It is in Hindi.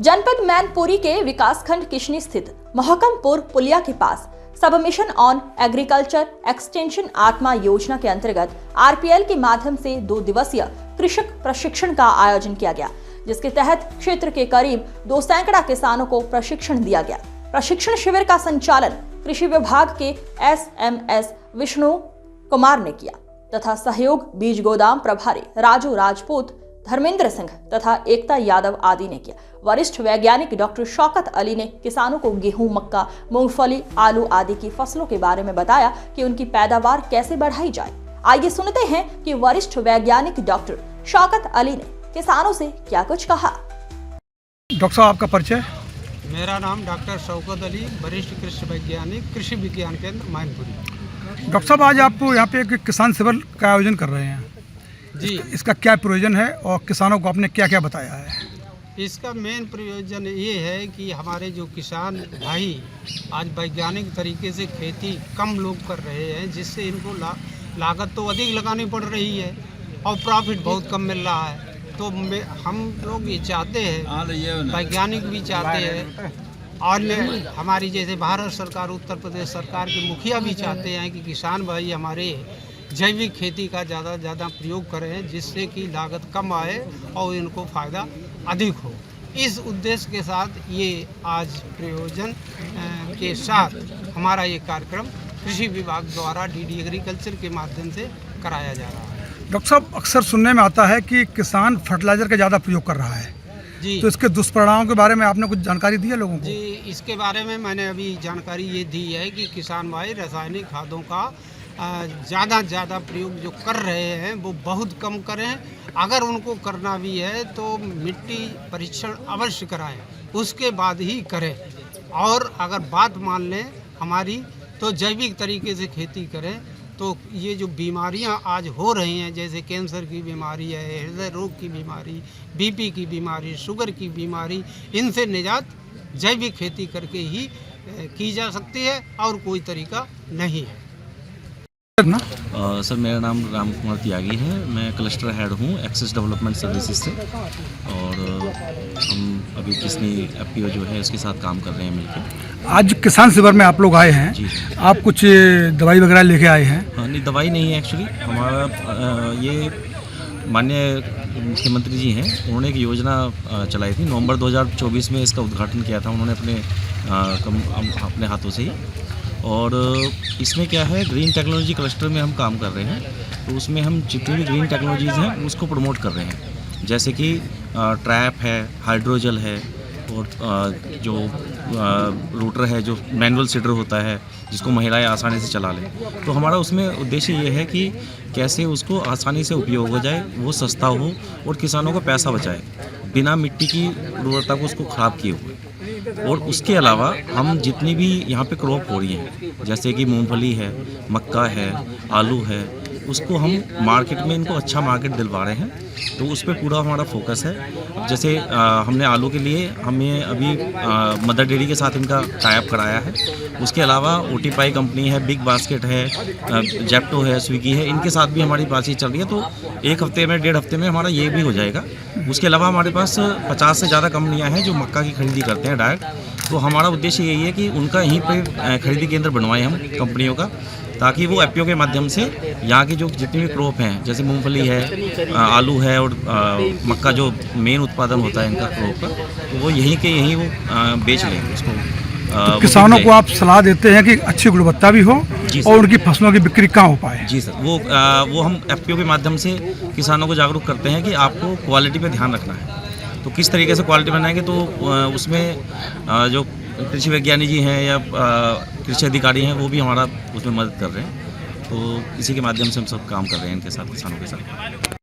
जनपद मैनपुरी के विकासखंड किशनी स्थित महकमपुर पुलिया के पास सब मिशन ऑन एग्रीकल्चर एक्सटेंशन आत्मा योजना के अंतर्गत आरपीएल के माध्यम से 2 दिवसीय कृषक प्रशिक्षण का आयोजन किया गया, जिसके तहत क्षेत्र के करीब 2 सैकड़ा किसानों को प्रशिक्षण दिया गया। प्रशिक्षण शिविर का संचालन कृषि विभाग के एसएमएस विष्णु कुमार ने किया तथा सहयोग बीज गोदाम प्रभारी राजू राजपूत, धर्मेंद्र सिंह तथा एकता यादव आदि ने किया। वरिष्ठ वैज्ञानिक डॉक्टर शौकत अली ने किसानों को गेहूं, मक्का, मूंगफली, आलू आदि की फसलों के बारे में बताया कि उनकी पैदावार कैसे बढ़ाई जाए। आइए सुनते हैं कि वरिष्ठ वैज्ञानिक डॉक्टर शौकत अली ने किसानों से क्या कुछ कहा। डॉक्टर साहब, आपका परिचय? मेरा नाम डॉक्टर शौकत अली, वरिष्ठ कृषि वैज्ञानिक, कृषि विज्ञान केंद्र मैनपुरी। डॉक्टर साहब, आज आप यहाँ पे एक किसान शिविर का आयोजन कर रहे हैं जी। इसका क्या प्रयोजन है और किसानों को आपने क्या क्या बताया है? इसका मेन प्रयोजन ये है कि हमारे जो किसान भाई आज वैज्ञानिक तरीके से खेती कम लोग कर रहे हैं, जिससे इनको लागत तो अधिक लगानी पड़ रही है और प्रॉफिट बहुत कम मिल रहा है। तो हम लोग ये चाहते हैं, वैज्ञानिक भी चाहते हैं और हमारी जैसे भारत सरकार, उत्तर प्रदेश सरकार के मुखिया भी चाहते हैं कि किसान भाई हमारे जैविक खेती का ज़्यादा से ज़्यादा प्रयोग करें, जिससे कि लागत कम आए और इनको फ़ायदा अधिक हो। इस उद्देश्य के साथ ये आज प्रयोजन के साथ हमारा ये कार्यक्रम कृषि विभाग द्वारा डीडी एग्रीकल्चर के माध्यम से कराया जा रहा है। डॉक्टर साहब, अक्सर सुनने में आता है कि किसान फर्टिलाइजर का ज़्यादा प्रयोग कर रहा है जी। तो इसके दुष्परिणामों के बारे में आपने कुछ जानकारी दी है लोगों को? जी, इसके बारे में मैंने अभी जानकारी ये दी है कि किसान भाई रासायनिक खादों का ज़्यादा प्रयोग जो कर रहे हैं वो बहुत कम करें। अगर उनको करना भी है तो मिट्टी परीक्षण अवश्य कराएं, उसके बाद ही करें। और अगर बात मान लें हमारी, तो जैविक तरीके से खेती करें तो ये जो बीमारियां आज हो रही हैं, जैसे कैंसर की बीमारी है, हृदय रोग की बीमारी, बीपी की बीमारी, शुगर की बीमारी, इनसे निजात जैविक खेती करके ही की जा सकती है और कोई तरीका नहीं है। सर, मेरा नाम राम कुमार त्यागी है। मैं क्लस्टर हेड हूँ एक्सेस डेवलपमेंट सर्विसेज से और हम अभी किसनी एफपीओ जो है उसके साथ काम कर रहे हैं मिलकर। आज किसान शिविर में आप लोग आए हैं जी। आप कुछ दवाई वगैरह लेके आए हैं? हाँ, नहीं, दवाई नहीं है एक्चुअली। हमारा ये माननीय मुख्यमंत्री जी हैं, उन्होंने एक योजना चलाई थी। नवंबर 2024 में इसका उद्घाटन किया था उन्होंने अपने हाथों से ही। और इसमें क्या है, ग्रीन टेक्नोलॉजी क्लस्टर में हम काम कर रहे हैं, तो उसमें हम जितनी भी ग्रीन टेक्नोलॉजीज़ हैं उसको प्रमोट कर रहे हैं। जैसे कि ट्रैप है, हाइड्रोजल है और जो रूटर है, जो मैनुअल सीडर होता है जिसको महिलाएं आसानी से चला लें। तो हमारा उसमें उद्देश्य ये है कि कैसे उसको आसानी से उपयोग हो जाए, वो सस्ता हो और किसानों का पैसा बचाए, बिना मिट्टी की उर्वरता को उसको ख़राब किए हुए। और उसके अलावा हम जितनी भी यहाँ पे क्रॉप हो रही हैं, जैसे कि मूंगफली है, मक्का है, आलू है, उसको हम मार्केट में इनको अच्छा मार्केट दिलवा रहे हैं। तो उस पर पूरा हमारा फोकस है। अब जैसे हमने आलू के लिए हमें अभी मदर डेयरी के साथ इनका टाइप कराया है। उसके अलावा ओटीपाई कंपनी है, बिग बास्केट है, जेप्टो है, स्विगी है, इनके साथ भी हमारी बातचीत चल रही है। तो 1 हफ्ते में, 1.5 हफ्ते में हमारा ये भी हो जाएगा। उसके अलावा हमारे पास 50 से ज़्यादा कंपनियाँ हैं जो मक्का की खरीदी करते हैं डायरेक्ट। तो हमारा उद्देश्य यही है कि उनका यहीं पर खरीदी केंद्र बनवाएं हम कंपनियों का, ताकि वो एफपीओ के माध्यम से यहाँ की जो जितनी भी क्रॉप हैं, जैसे मूंगफली है, आलू है और मक्का जो मेन उत्पादन होता है इनका क्रॉप का, तो वो यहीं के यहीं वो बेच लेंगे उसको। तो किसानों को आप सलाह देते हैं कि अच्छी गुणवत्ता भी हो और उनकी फसलों की बिक्री कहाँ हो पाए? जी सर, वो हम एफपीओ के माध्यम से किसानों को जागरूक करते हैं कि आपको क्वालिटी पे ध्यान रखना है। तो किस तरीके से क्वालिटी बनाएंगे, तो उसमें जो कृषि वैज्ञानिक जी हैं या कृषि अधिकारी हैं वो भी हमारा उसमें मदद कर रहे हैं। तो इसी के माध्यम से हम सब काम कर रहे हैं इनके साथ, किसानों के साथ।